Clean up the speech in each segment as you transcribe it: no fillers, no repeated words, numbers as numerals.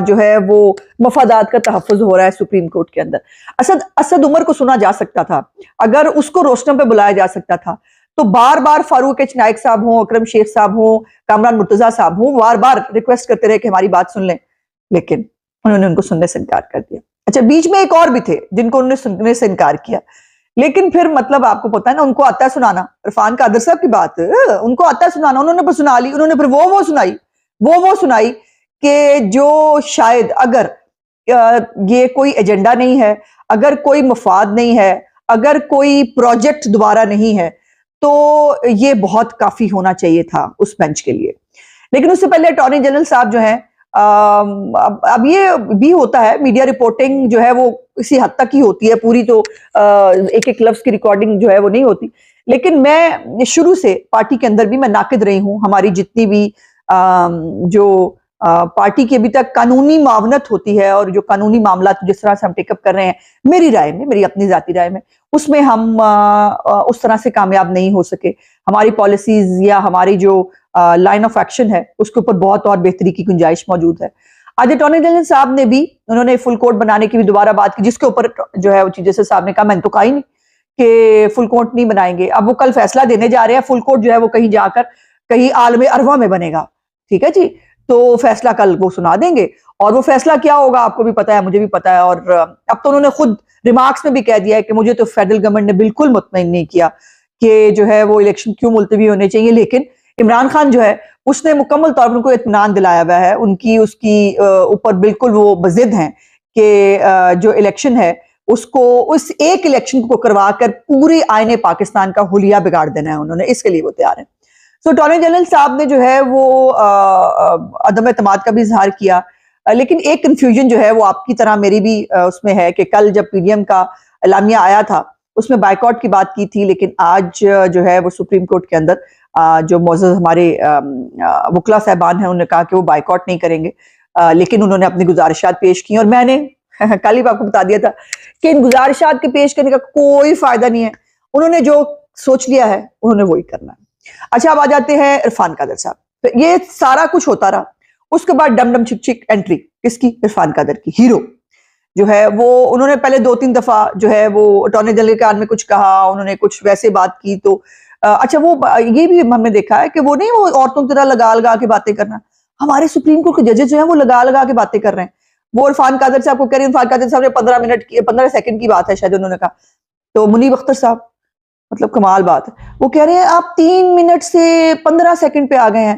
جو ہے وہ مفادات کا تحفظ ہو رہا ہے سپریم کورٹ کے اندر. اسد عمر کو سنا جا سکتا تھا, اگر اس کو روشنم پہ بلایا جا سکتا تھا تو بار بار فاروق ایچ نائک صاحب ہوں, اکرم شیخ صاحب ہوں, کامران مرتضیٰ صاحب ہوں, بار بار ریکویسٹ کرتے رہے کہ ہماری بات سن لیں, لیکن انہوں نے ان کو سننے سے انکار کر دیا. اچھا, بیچ میں ایک اور بھی تھے جن کو انہوں نے سننے سے انکار کیا, لیکن پھر مطلب آپ کو پتا ہے نا, ان کو آتا ہے سنانا. عرفان قادر صاحب کی بات, ان کو آتا ہے سنانا, انہوں نے پھر سنا لی. انہوں نے پھر وہ سنائی کہ جو شاید اگر یہ کوئی ایجنڈا نہیں ہے, اگر کوئی مفاد نہیں ہے, اگر کوئی پروجیکٹ دوبارہ نہیں ہے, تو یہ بہت کافی ہونا چاہیے تھا اس بینچ کے لیے. لیکن اس سے پہلے اٹارنی جنرل صاحب جو ہیں, اب یہ بھی ہوتا ہے, میڈیا رپورٹنگ جو ہے وہ اسی حد تک ہی ہوتی ہے, پوری تو ایک ایک لفظ کی ریکارڈنگ جو ہے وہ نہیں ہوتی. لیکن میں شروع سے پارٹی کے اندر بھی میں ناقد رہی ہوں. ہماری جتنی بھی جو پارٹی کی ابھی تک قانونی معاونت ہوتی ہے اور جو قانونی معاملات جس طرح سے ہم ٹیک اپ کر رہے ہیں, میری رائے میں, میری اپنی ذاتی رائے میں, اس میں ہم اس طرح سے کامیاب نہیں ہو سکے. ہماری پالیسیز یا ہماری جو لائن آف ایکشن ہے اس کے اوپر بہت اور بہتری کی گنجائش موجود ہے. آج اٹارنی جنرل صاحب نے بھی, انہوں نے فل کورٹ بنانے کی بھی دوبارہ بات کی, جس کے اوپر جو ہے وہ جیسے صاحب نے کہا میں نے تو کہا ہی نہیں کہ فل کورٹ نہیں بنائیں گے. اب وہ کل فیصلہ دینے جا رہے ہیں, فل کورٹ جو ہے وہ کہیں جا کر کہیں عالم ارواح میں بنے گا, ٹھیک ہے جی, تو فیصلہ کل وہ سنا دیں گے. اور وہ فیصلہ کیا ہوگا آپ کو بھی پتا ہے, مجھے بھی پتا ہے, اور اب تو انہوں نے خود ریمارکس میں بھی کہہ دیا ہے کہ مجھے تو فیڈرل گورنمنٹ نے بالکل مطمئن نہیں کیا کہ جو ہے وہ الیکشن کیوں ملتوی ہونے چاہیے. لیکن عمران خان جو ہے اس نے مکمل طور پر ان کو اطمینان دلایا ہوا ہے, ان کی اس کی اوپر بالکل وہ بضد ہیں کہ جو الیکشن ہے اس کو, اس ایک الیکشن کو کروا کر پوری آئین پاکستان کا حلیہ بگاڑ دینا ہے انہوں نے, اس کے لیے وہ تیار ہیں. سو اٹارنی جنرل صاحب نے جو ہے وہ عدم اعتماد کا بھی اظہار کیا. لیکن ایک کنفیوژن جو ہے وہ آپ کی طرح میری بھی اس میں ہے کہ کل جب پی ڈی ایم کا اعلامیہ آیا تھا اس میں بائیکاٹ کی بات کی تھی, لیکن آج جو ہے وہ سپریم کورٹ کے اندر جو معزز ہمارے وکلا صاحبان ہیں انہوں نے کہا کہ وہ بائیکاٹ نہیں کریں گے, لیکن انہوں نے اپنی گزارشات پیش کی. اور میں نے کل ہی آپ کو بتا دیا تھا کہ ان گزارشات کے پیش کرنے کا کوئی فائدہ نہیں ہے, انہوں نے جو سوچ لیا ہے انہوں نے وہی کرنا ہے. اچھا, اب آ جاتے ہیں عرفان قادر صاحب. تو یہ سارا کچھ ہوتا رہا, اس کے بعد ڈم ڈم چک چک انٹری کس کی, عرفان قادر کی, ہیرو جو ہے وہ. انہوں نے پہلے 2-3 دفعہ جو ہے وہ اٹارنی جنرل کے کان میں کچھ کہا, انہوں نے کچھ ویسے بات کی. تو اچھا, وہ یہ بھی ہم نے دیکھا ہے کہ وہ نہیں, وہ عورتوں کی طرح لگا لگا کے باتیں کرنا. ہمارے سپریم کورٹ کے ججز جو ہیں وہ لگا لگا کے باتیں کر رہے ہیں. وہ عرفان قادر صاحب کو کہہ رہے ہیں, عرفان قادر صاحب نے 15 سیکنڈ کی بات ہے شاید انہوں نے کہا, تو منیب اختر صاحب مطلب کمال بات ہے, وہ کہہ رہے ہیں آپ 3 منٹ سے 15 سیکنڈ پہ آ گئے ہیں.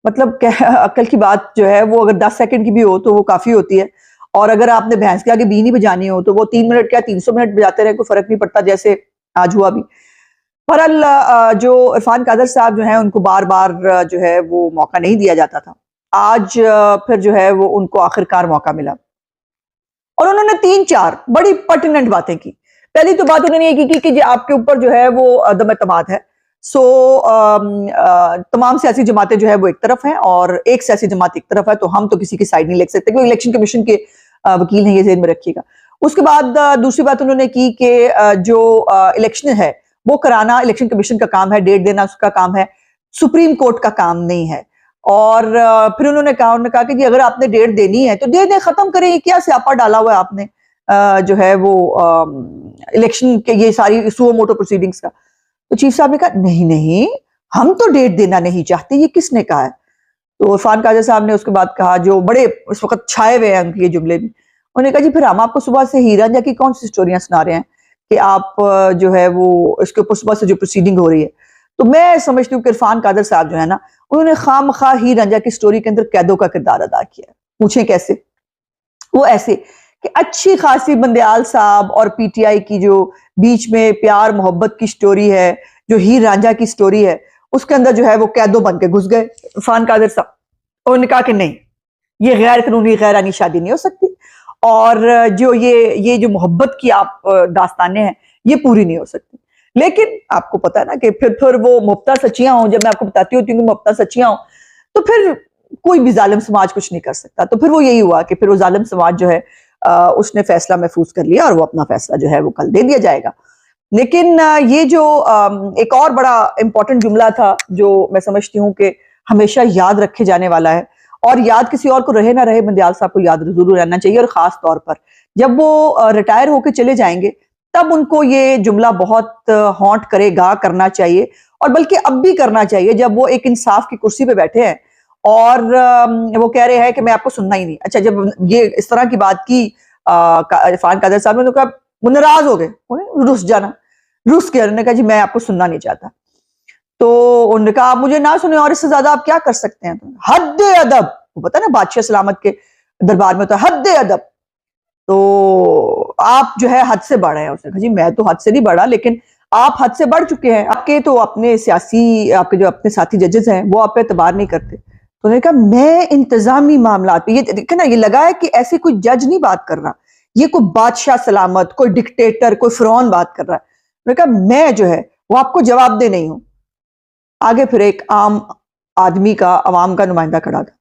مطلب عقل کی بات جو ہے وہ اگر 10 سیکنڈ کی بھی ہو تو وہ کافی ہوتی ہے, اور اگر آپ نے بھینس کے آگے بی نہیں بجانی ہو تو وہ 3 منٹ کیا 300 منٹ بجاتے رہے, کوئی فرق نہیں پڑتا, جیسے آج ہوا بھی. بہرحال جو عرفان قادر صاحب جو ہیں ان کو بار بار جو ہے وہ موقع نہیں دیا جاتا تھا, آج پھر جو ہے وہ ان کو آخرکار موقع ملا, اور انہوں نے 3-4 بڑی پرٹیننٹ باتیں کی. پہلی تو بات انہوں نے یہ کی کہ آپ کے اوپر جو ہے وہ عدم اعتماد ہے. سو تمام سیاسی جماعتیں جو ہے وہ ایک طرف ہیں اور ایک سیاسی جماعت ایک طرف ہے, تو ہم تو کسی کی سائیڈ نہیں لے سکتے, کیونکہ الیکشن کمیشن کے وکیل ہیں, یہ ذہن میں رکھیے گا. اس کے بعد دوسری بات انہوں نے کی کہ جو الیکشن ہے وہ کرانا الیکشن کمیشن کا کام ہے, ڈیٹ دینا اس کا کام ہے, سپریم کورٹ کا کام نہیں ہے. اور پھر انہوں نے کہا کہ جی اگر آپ نے ڈیٹ دینی ہے تو دے دیں, ختم کریں, کیا سیاپا ڈالا ہوا ہے آپ نے جو ہے وہ الیکشن کے یہ ساری سو موٹو پروسیڈنگز کا. تو چیف صاحب نے کہا نہیں ہم تو ڈیٹ دینا نہیں چاہتے, یہ کس نے کہا ہے. تو عرفان قادر صاحب نے اس کے بعد کہا, جو بڑے اس وقت چھائے ہوئے ہیں ان کے یہ جملے بھی, انہوں نے کہا جی پھر ہم آپ کو صبح سے ہی رانجھا کی کون سی سٹوریاں سنا رہے ہیں کہ آپ جو ہے وہ اس کے اوپر صبح سے جو پروسیڈنگ ہو رہی ہے. تو میں سمجھتی ہوں کہ عرفان قادر صاحب جو ہے نا, انہوں نے خواہ مخواہ ہی رانجھا کی سٹوری کے اندر قیدوں کا کردار ادا کیا ہے. پوچھیں کیسے؟ وہ ایسے کہ اچھی خاصی بندیال صاحب اور پی ٹی آئی کی جو بیچ میں پیار محبت کی سٹوری ہے, جو ہیر رانجھا کی سٹوری ہے, اس کے اندر جو ہے وہ قیدوں بن کے گھس گئے عرفان قادر صاحب. انہوں نے کہا کہ نہیں, یہ غیر قانونی غیرانی شادی نہیں ہو سکتی, اور جو یہ جو محبت کی آپ داستانیں ہیں یہ پوری نہیں ہو سکتی. لیکن آپ کو پتا ہے نا کہ پھر وہ مبتا سچیاں ہوں, جب میں آپ کو بتاتی ہوتی ہوں کہ مبتا سچیاں ہوں, تو پھر کوئی بھی ظالم سماج کچھ نہیں کر سکتا. تو پھر وہ یہی ہوا کہ پھر وہ ظالم سماج جو ہے اس نے فیصلہ محفوظ کر لیا, اور وہ اپنا فیصلہ جو ہے وہ کل دے دیا جائے گا. لیکن یہ جو ایک اور بڑا امپورٹنٹ جملہ تھا جو میں سمجھتی ہوں کہ ہمیشہ یاد رکھے جانے والا ہے, اور یاد کسی اور کو رہے نہ رہے، بندیال صاحب کو یاد ضرور رہنا چاہیے، اور خاص طور پر جب وہ ریٹائر ہو کے چلے جائیں گے تب ان کو یہ جملہ بہت ہانٹ کرے گا، کرنا چاہیے، اور بلکہ اب بھی کرنا چاہیے جب وہ ایک انصاف کی کرسی پہ بیٹھے ہیں اور وہ کہہ رہے ہیں کہ میں آپ کو سننا ہی نہیں۔ اچھا، جب یہ اس طرح کی بات کی عرفان قادری صاحب نے تو کہا، وہ ناراض ہو گئے، رس جانا، رس کے انہوں نے کہا جی میں آپ کو سننا نہیں چاہتا۔ تو انہوں نے کہا آپ مجھے نہ سنیں اور اس سے زیادہ آپ کیا کر سکتے ہیں؟ حد ادب، وہ پتہ نا بادشاہ سلامت کے دربار میں ہوتا ہے حد ادب، تو آپ جو ہے حد سے بڑھ رہے ہیں۔ اس نے کہا جی میں تو حد سے نہیں بڑھا، لیکن آپ حد سے بڑھ چکے ہیں، آپ کے تو اپنے سیاسی، آپ کے جو اپنے ساتھی ججز ہیں وہ آپ پہ اعتبار نہیں کرتے۔ تو انہوں نے کہا میں انتظامی معاملات پہ، یہ دیکھیں نا، یہ لگا ہے کہ ایسے کوئی جج نہیں بات کر رہا، یہ کوئی بادشاہ سلامت، کوئی ڈکٹیٹر، کوئی فرعون بات کر رہا ہے۔ انہوں نے کہا میں جو ہے وہ آپ کو جواب دہ نہیں ہوں۔ آگے پھر ایک عام آدمی کا، عوام کا نمائندہ کھڑا تھا،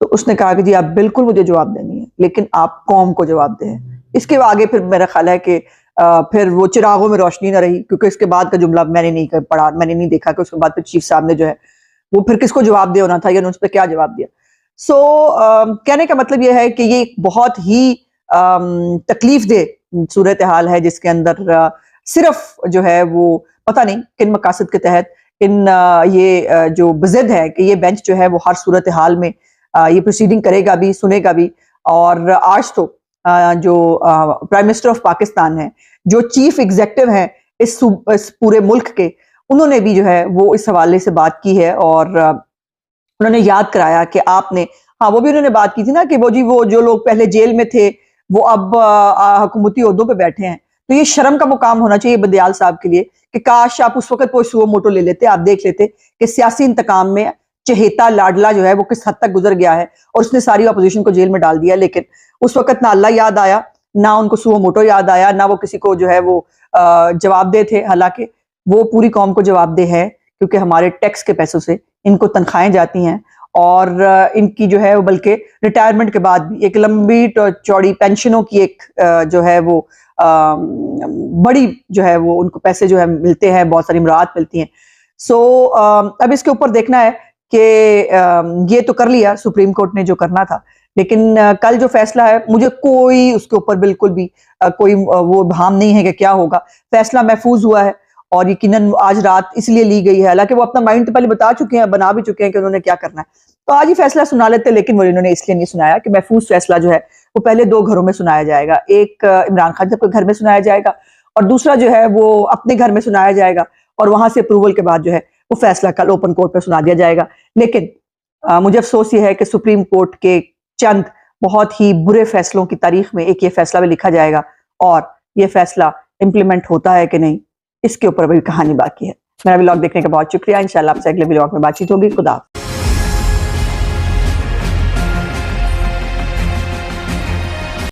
تو اس نے کہا کہ جی آپ بالکل مجھے جواب دینی ہے، لیکن آپ قوم کو جواب دیں۔ اس کے آگے پھر میرا خیال ہے کہ پھر وہ چراغوں میں روشنی نہ رہی، کیونکہ اس کے بعد کا جملہ میں نے نہیں پڑھا، میں نے نہیں دیکھا کہ اس کے بعد پھر چیف صاحب نے جو ہے وہ پھر کس کو جواب دے ہونا تھا یا اس پہ کیا جواب دیا۔ سو کہنے کا مطلب یہ ہے کہ یہ بہت ہی تکلیف دہ صورتحال ہے، جس کے اندر صرف جو ہے وہ پتہ نہیں کن مقاصد کے تحت یہ جو بضد ہے کہ یہ بینچ جو ہے وہ ہر صورتحال میں یہ پروسیڈنگ کرے گا بھی، سنے گا بھی۔ اور آج تو جو پرائم منسٹر آف پاکستان ہیں، جو چیف ایگزیکٹو ہیں اس پورے ملک کے، انہوں نے بھی جو ہے وہ اس حوالے سے بات کی ہے، اور انہوں نے یاد کرایا کہ آپ نے، ہاں وہ بھی انہوں نے بات کی تھی نا کہ وہ جی وہ جو لوگ پہلے جیل میں تھے وہ اب حکومتی عہدوں پہ بیٹھے ہیں، تو یہ شرم کا مقام ہونا چاہیے بندیال صاحب کے لیے کہ کاش آپ اس وقت کوئی سو موٹو لے لیتے، آپ دیکھ لیتے کہ سیاسی انتقام میں چہیتا لاڈلا جو ہے وہ کس حد تک گزر گیا ہے، اور اس نے ساری اپوزیشن کو جیل میں ڈال دیا، لیکن اس وقت نہ اللہ یاد آیا، نہ ان کو سو موٹو یاد آیا، نہ وہ کسی کو جو ہے وہ جواب دہ تھے، حالانکہ وہ پوری قوم کو جواب دہ ہے، کیونکہ ہمارے ٹیکس کے پیسوں سے ان کو تنخواہیں جاتی ہیں، اور ان کی جو ہے وہ بلکہ ریٹائرمنٹ کے بعد بھی ایک لمبی چوڑی پینشنوں کی ایک جو ہے وہ بڑی جو ہے وہ ان کو پیسے جو ہے ملتے ہیں، بہت ساری مراعات ملتی ہیں۔ سو اب اس کے اوپر دیکھنا ہے کہ یہ تو کر لیا سپریم کورٹ نے جو کرنا تھا، لیکن کل جو فیصلہ ہے مجھے کوئی اس کے اوپر بالکل بھی کوئی وہ ابہام نہیں ہے کہ کیا ہوگا۔ فیصلہ محفوظ ہوا ہے، اور یقیناً آج رات اس لیے لی گئی ہے، حالانکہ وہ اپنا مائنڈ تو پہلے بتا چکے ہیں، بنا بھی چکے ہیں کہ انہوں نے کیا کرنا ہے، تو آج ہی فیصلہ سنا لیتے، لیکن وہ انہوں نے اس لیے نہیں سنایا کہ محفوظ فیصلہ جو ہے وہ پہلے 2 گھروں میں سنایا جائے گا، ایک عمران خان صاحب کے گھر میں سنایا جائے گا، اور دوسرا جو ہے وہ اپنے گھر میں سنایا جائے گا، اور وہاں سے اپروول کے بعد جو ہے وہ فیصلہ کل اوپن کورٹ پہ سنا دیا جائے گا۔ لیکن مجھے افسوس یہ ہے کہ سپریم کورٹ کے چند بہت ہی برے فیصلوں کی تاریخ میں ایک یہ فیصلہ بھی لکھا جائے گا، اور یہ فیصلہ امپلیمنٹ ہوتا ہے کہ نہیں اس کے اوپر بھی کہانی باقی ہے۔ میرا ولاگ دیکھنے کا بہت شکریہ، انشاءاللہ آپ سے اگلے ولاگ میں بات چیت ہوگی۔ خدا حافظ۔